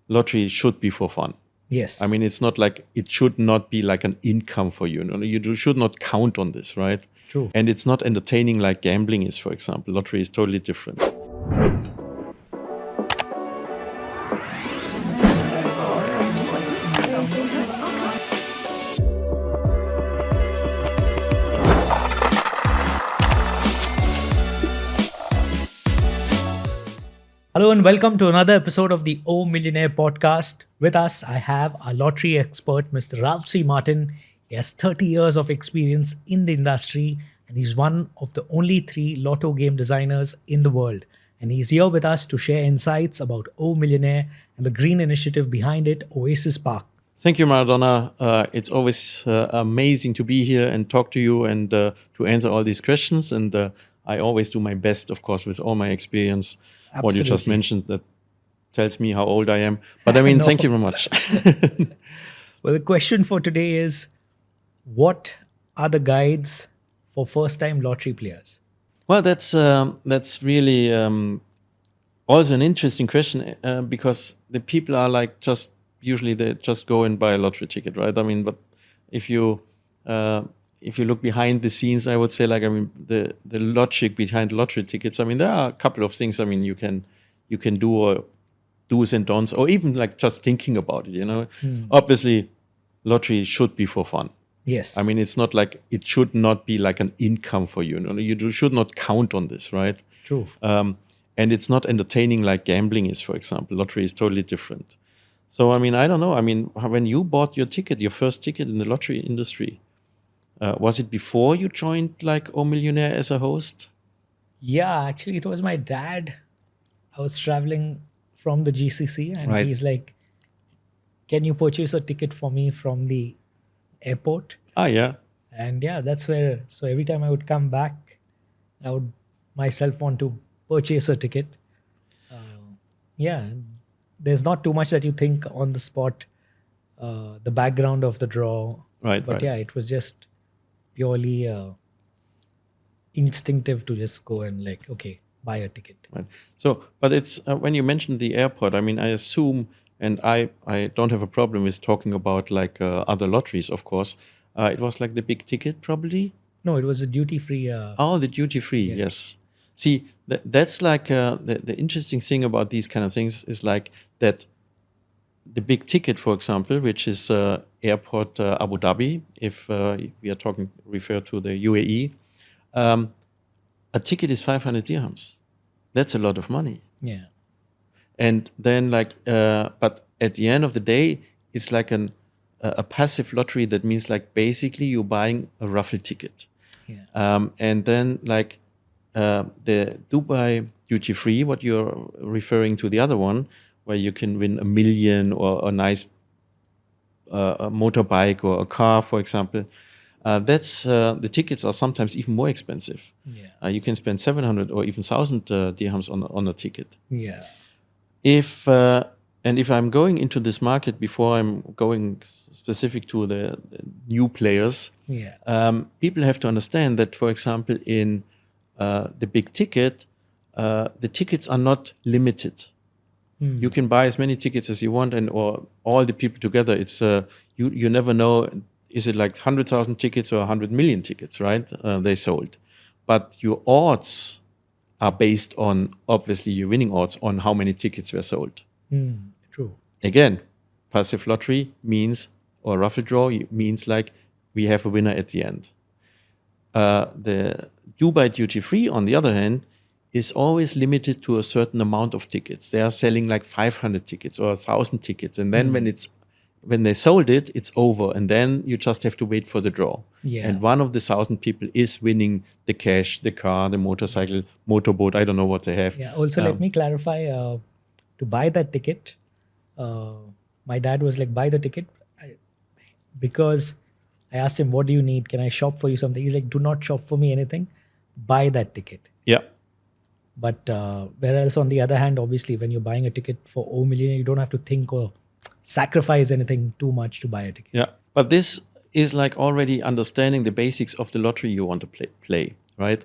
lottery should be for fun. Yes. I mean, it's not like, it should not be like an income for you. No, you should not count on this, right? True. And it's not entertaining like gambling is, for example. Lottery is totally different. Hello and welcome to another episode of the Millionaire Podcast. With us, I have our lottery expert, Mr. Ralph C. Martin. He has 30 years of experience in the industry and he's one of the only 3 lotto game designers in the world. And he's here with us to share insights about Millionaire and the green initiative behind it, Oasis Park. Thank you, Maradona. It's always amazing to be here and talk to you and to answer all these questions. And I always do my best, of course, with all my experience. What you just mentioned, that tells me how old I am. But I mean, No. thank you very much. Well, the question for today is, what are the guides for first-time lottery players? Well, that's really also an interesting question because the people are like usually they just go and buy a lottery ticket, right? I mean, but if you look behind the scenes, I would say, like, I mean, the logic behind lottery tickets, I mean, there are a couple of things, I mean, you can do, or do's and don'ts, or even like just thinking about it, you know. Obviously, lottery should be for fun. Yes. I mean, it's not like, it should not be like an income for you. No, you should not count on this, right? True. And it's not entertaining like gambling is, for example. Lottery is totally different. So, I mean, I don't know. I mean, when you bought your first ticket in the lottery industry, was it before you joined like Millionaire as a host? Yeah, actually, it was my dad. I was traveling from the GCC and Right. he's like, can you purchase a ticket for me from the airport? Ah, yeah. And yeah, that's where, so every time I would come back, I would myself want to purchase a ticket. Yeah, there's not too much that you think on the spot, the background of the draw. Right, But right. yeah, it was just purely instinctive to just go and like, okay, buy a ticket. Right. So, but it's when you mentioned the airport, I mean, I assume, and I don't have a problem with talking about like other lotteries, of course. It was like the big ticket, probably. No, it was a duty free. Oh, the duty free, yes. See, that's like the interesting thing about these kind of things is like that the big ticket, for example, which is airport Abu Dhabi, if we are refer to the UAE, a ticket is 500 dirhams. That's a lot of money. Yeah. And then but at the end of the day, it's like a passive lottery. That means like basically you're buying a raffle ticket. Yeah. And then like the Dubai duty free, what you're referring to, the other one, where you can win $1 million or a nice a motorbike or a car, for example. That's the tickets are sometimes even more expensive. Yeah. You can spend 700 or even 1,000 dirhams on a ticket. Yeah. If I'm going into this market before I'm going specific to the new players, Yeah. people have to understand that, for example, in the big ticket, the tickets are not limited. You can buy as many tickets as you want, or all the people together. It's you never know. Is it like 100,000 tickets or 100 million tickets? Right? They sold, but your odds are based on, obviously, your winning odds on how many tickets were sold. True. Again, passive lottery means, or raffle draw means like we have a winner at the end. The Dubai duty free, on the other hand, is always limited to a certain amount of tickets. They are selling like 500 tickets or 1,000 tickets, and then when they sold it, it's over, and then you just have to wait for the draw. Yeah. And one of the 1,000 people is winning the cash, the car, the motorcycle, motorboat. I don't know what they have. Yeah. Also, let me clarify. To buy that ticket, my dad was like, "Buy the ticket," because I asked him, "What do you need? Can I shop for you something?" He's like, "Do not shop for me anything. Buy that ticket." Yeah. But whereas on the other hand, obviously, when you're buying a ticket for Millionaire, you don't have to think or sacrifice anything too much to buy a ticket. Yeah. But this is like already understanding the basics of the lottery you want to play, right?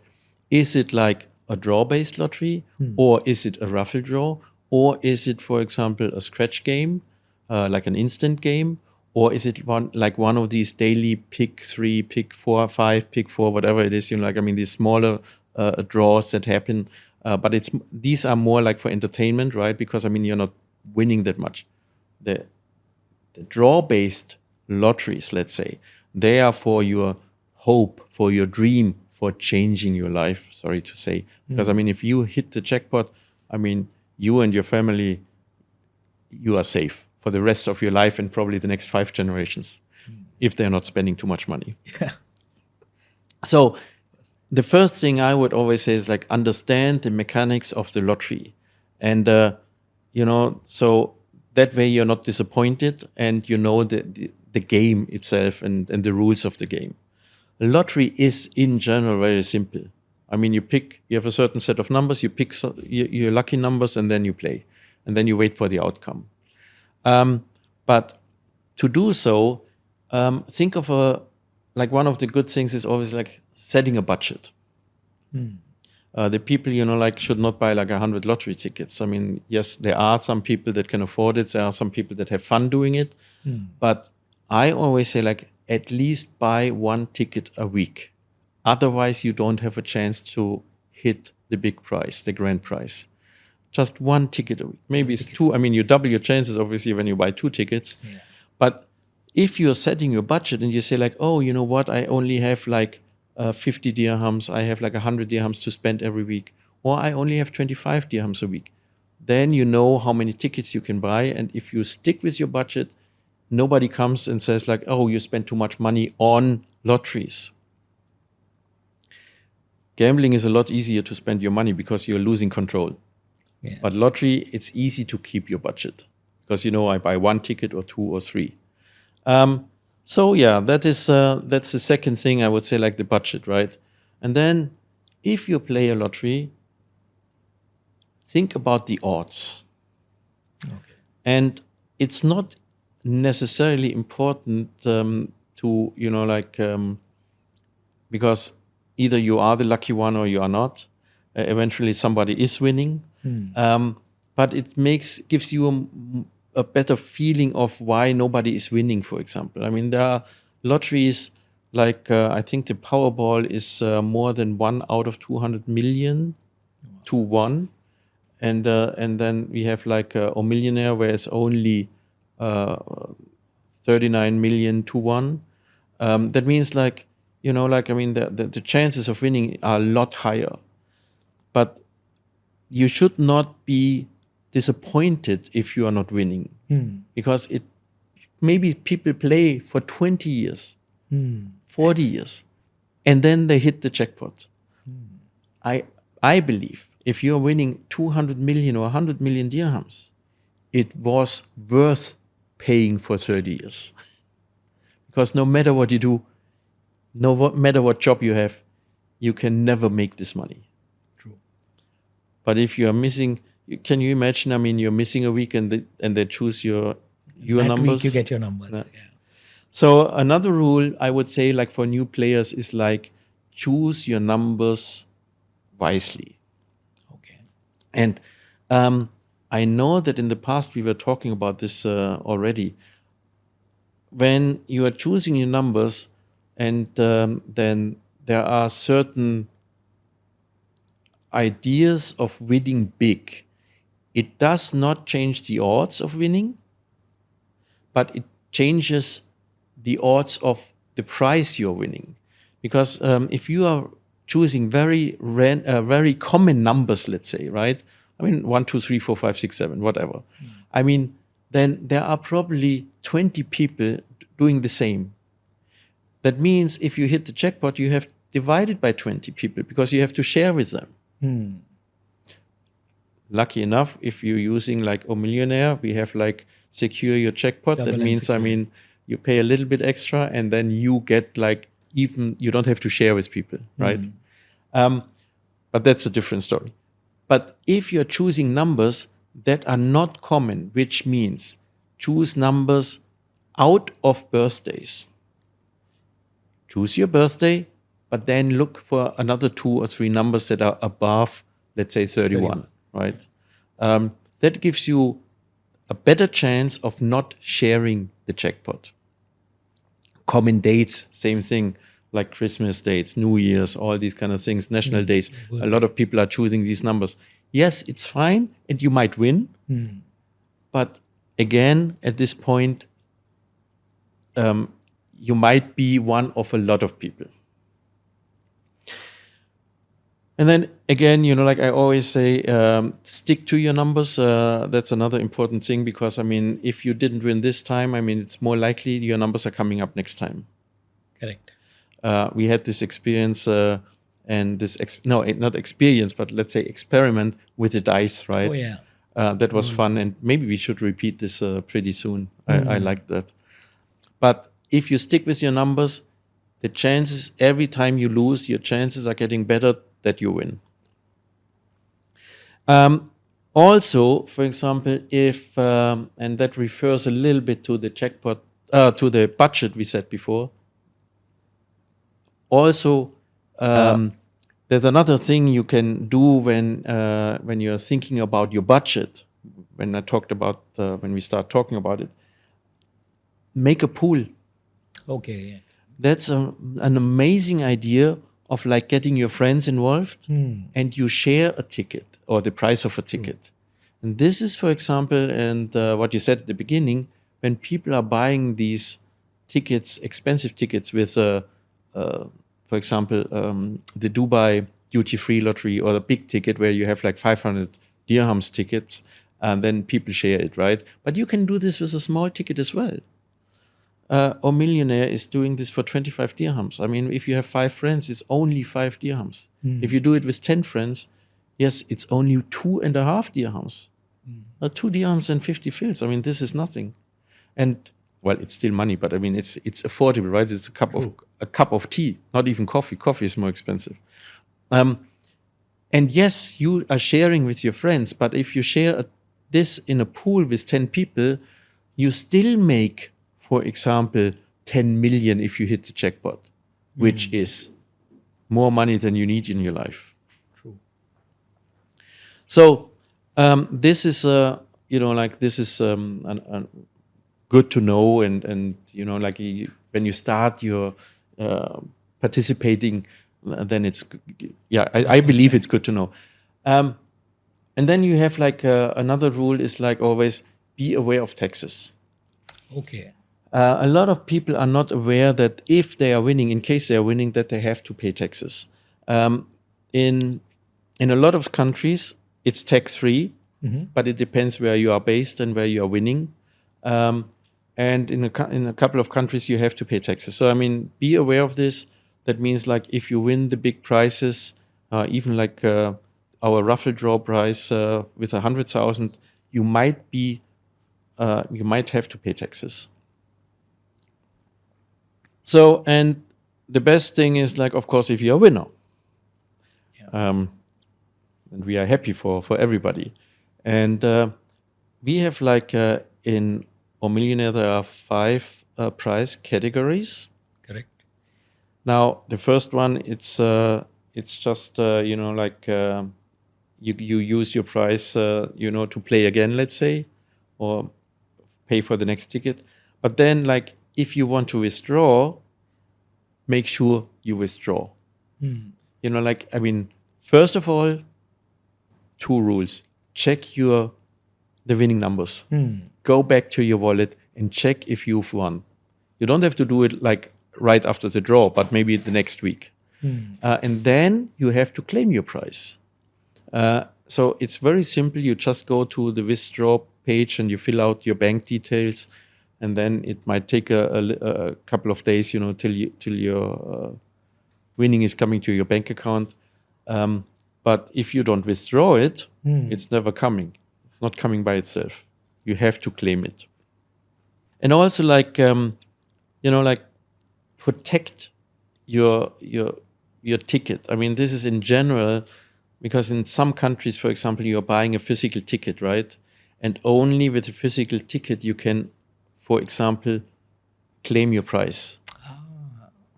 Is it like a draw-based lottery, or is it a raffle draw, Or is it, for example, a scratch game, like an instant game? Or is it one of these daily pick 3, pick 4, 5, pick 4, whatever it is, these smaller draws that happen. But these are more like for entertainment, right? Because, you're not winning that much. The draw-based lotteries, let's say, they are for your hope, for your dream, for changing your life, sorry to say. Because, if you hit the jackpot, you and your family, you are safe for the rest of your life and probably the next 5 generations, if they're not spending too much money. Yeah. So the first thing I would always say is understand the mechanics of the lottery. And, so that way you're not disappointed and the game itself and the rules of the game. Lottery is in general very simple. You have a certain set of numbers, you pick your lucky numbers and then you play. And then you wait for the outcome. But to do so, think of one of the good things is always setting a budget. The people, should not buy 100 lottery tickets. Yes, there are some people that can afford it. There are some people that have fun doing it. But I always say at least buy 1 ticket a week. Otherwise, you don't have a chance to hit the big prize, the grand prize. Just 1 ticket a week. Maybe it's 2. You double your chances, obviously, when you buy 2 tickets. Yeah. But if you're setting your budget and you say oh, you know what, I only have 50 dirhams, I have 100 dirhams to spend every week, or I only have 25 dirhams a week, then you know how many tickets you can buy. And if you stick with your budget, nobody comes and says oh, you spent too much money on lotteries. Gambling is a lot easier to spend your money because you're losing control. Yeah. But lottery, it's easy to keep your budget because I buy 1 ticket or 2 or 3. So yeah, that's the second thing I would say, the budget, right? And then if you play a lottery, think about the odds. Okay. And it's not necessarily important to because either you are the lucky one or you are not. Eventually somebody is winning. But it gives you a better feeling of why nobody is winning, for example. There are lotteries I think the Powerball is more than 1 out of 200 million to 1. And then we have a Millionaire where it's only 39 million to 1. That means the chances of winning are a lot higher. But you should not be disappointed if you are not winning, because maybe people play for 20 years, 40 years, and then they hit the jackpot. I believe if you're winning 200 million or 100 million dirhams, it was worth paying for 30 years. Because no matter what you do, no matter what job you have, you can never make this money. But if you are missing, can you imagine? You're missing a week and they choose your that numbers. Week you get your numbers. Yeah. So another rule I would say, for new players, is choose your numbers wisely. Okay. And I know that in the past we were talking about this already. When you are choosing your numbers, and then there are certain ideas of winning big. It does not change the odds of winning, but it changes the odds of the prize you're winning. Because if you are choosing very common numbers, let's say, right? 1, 2, 3, 4, 5, 6, 7, whatever. Then there are probably 20 people doing the same. That means if you hit the jackpot, you have divided by 20 people because you have to share with them. Lucky enough, if you're using a Millionaire, we have secure your jackpot. Double that means security. You pay a little bit extra and then you get even you don't have to share with people, right? But that's a different story. But if you're choosing numbers that are not common, which means choose numbers out of birthdays. Choose your birthday, but then look for another 2 or 3 numbers that are above, let's say 31. Right? that gives you a better chance of not sharing the jackpot. Common dates, same thing, like Christmas dates, New Year's, all these kind of things, national days. A lot of people are choosing these numbers. Yes, it's fine, and you might win. But again, at this point, you might be one of a lot of people. And then again, like I always say, stick to your numbers. That's another important thing, because if you didn't win this time, it's more likely your numbers are coming up next time. Correct. We had this experience, and not experience, but let's say experiment with the dice, right? Oh yeah. That was fun, and maybe we should repeat this pretty soon. I like that. But if you stick with your numbers, the chances every time you lose, your chances are getting better that you win. Also, for example, if and that refers a little bit to the jackpot, to the budget we said before. Also, there's another thing you can do when you're thinking about your budget. When we start talking about it, make a pool. Okay. Yeah. That's an amazing idea of like getting your friends involved, and you share a ticket or the price of a ticket. And this is, for example, and what you said at the beginning, when people are buying these tickets, expensive tickets with, for example, the Dubai duty-free lottery, or the big ticket where you have like 500 dirhams tickets, and then people share it, right? But you can do this with a small ticket as well. Or Millionaire is doing this for 25 dirhams. If you have 5 friends, it's only 5 dirhams. If you do it with 10 friends, yes, it's only 2.5 dirhams. 2 dirhams and 50 fils. This is nothing. And, well, it's still money, but it's affordable, right? It's a cup of tea, not even coffee. Coffee is more expensive. And yes, you are sharing with your friends, but if you share this in a pool with 10 people, you still make, for example, 10 million if you hit the jackpot, which is more money than you need in your life. True. So this is, good to know, and when you start your participating, then it's, I believe it's good to know. And then you have another rule is like always be aware of taxes. Okay. A lot of people are not aware that if they are winning, in case they are winning, that they have to pay taxes. In a lot of countries, it's tax-free, but it depends where you are based and where you are winning. And in a couple of countries, you have to pay taxes. So, be aware of this. That means like if you win the big prizes, even like our raffle draw prize with 100,000, you might have to pay taxes. So, and the best thing is like, of course, if you're a winner, and we are happy for everybody. And we have in our Millionaire, there are 5 prize categories. Correct. Now, the first one, it's just, you use your prize, to play again, let's say, or pay for the next ticket. But then, if you want to withdraw, make sure you withdraw. First of all, 2 rules. Check the winning numbers. Go back to your wallet and check if you've won. You don't have to do it right after the draw, but maybe the next week. And then you have to claim your prize. So it's very simple. You just go to the withdraw page and you fill out your bank details. And then it might take a couple of days, till your winning is coming to your bank account. But if you don't withdraw it, it's never coming. It's not coming by itself. You have to claim it. And also, protect your ticket. This is in general, because in some countries, for example, you're buying a physical ticket, right? And only with a physical ticket you can, for example, claim your prize.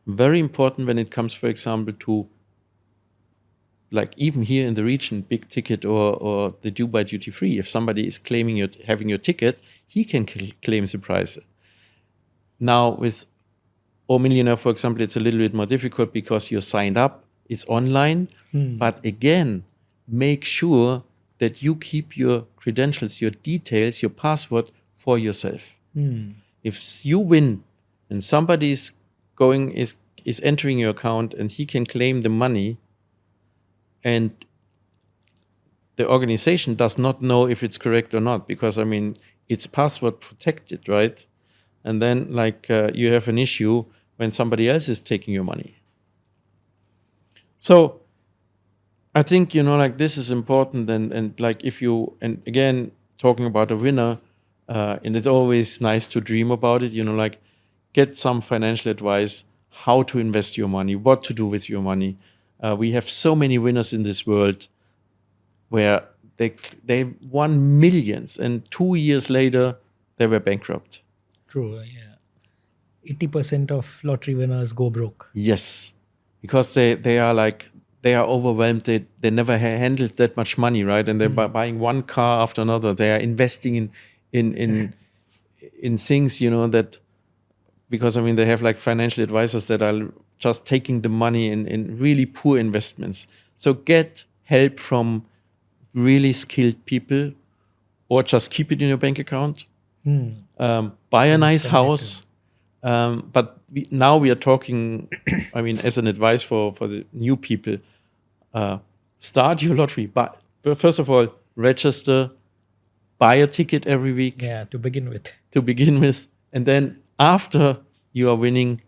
Very important when it comes, for example, to like even here in the region, big ticket or the Dubai duty free, if somebody is claiming having your ticket, he can claim the price. Now with Millionaire, for example, it's a little bit more difficult because you're signed up, it's online. But again, make sure that you keep your credentials, your details, your password for yourself. If you win and somebody is entering your account and he can claim the money, and the organization does not know if it's correct or not, because I mean it's password protected, right? And then you have an issue when somebody else is taking your money. So I think, this is important. And like if you, and again, talking about a winner, and it's always nice to dream about it, get some financial advice, how to invest your money, what to do with your money. We have so many winners in this world where they won millions and 2 years later they were bankrupt. True, yeah. 80% of lottery winners go broke. Yes, because they are overwhelmed. They never handled that much money, right? And they're buying one car after another. They are investing in things, that, because I mean they have like financial advisors that are just taking the money in really poor investments. So get help from really skilled people, or just keep it in your bank account. Buy a nice house. But now we are talking, I mean, as an advice for the new people, start your lottery. But first of all, register, buy a ticket every week. Yeah, to begin with. And then after you are winning,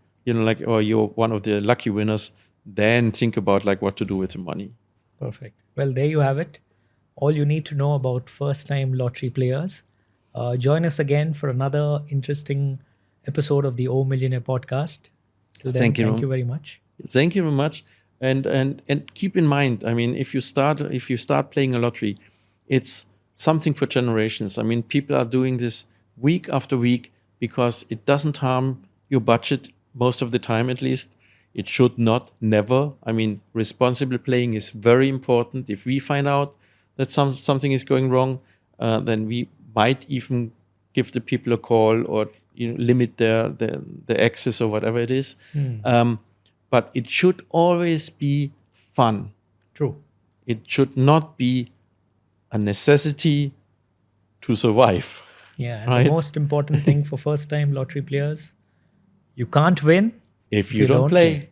or you're one of the lucky winners, then think about what to do with the money. Perfect. Well, there you have it. All you need to know about first-time lottery players. Join us again for another interesting episode of the O Millionaire podcast. Till then, thank you very much. Thank you very much. And keep in mind, I mean, if you start playing a lottery, it's something for generations. I mean, people are doing this week after week because it doesn't harm your budget most of the time, at least. It should not, never. I mean, responsible playing is very important. If we find out that something is going wrong, then we might even give the people a call or limit the access or whatever it is. But it should always be fun. True. It should not be a necessity to survive. Yeah, and right? The most important thing for first-time lottery players, you can't win if you don't play.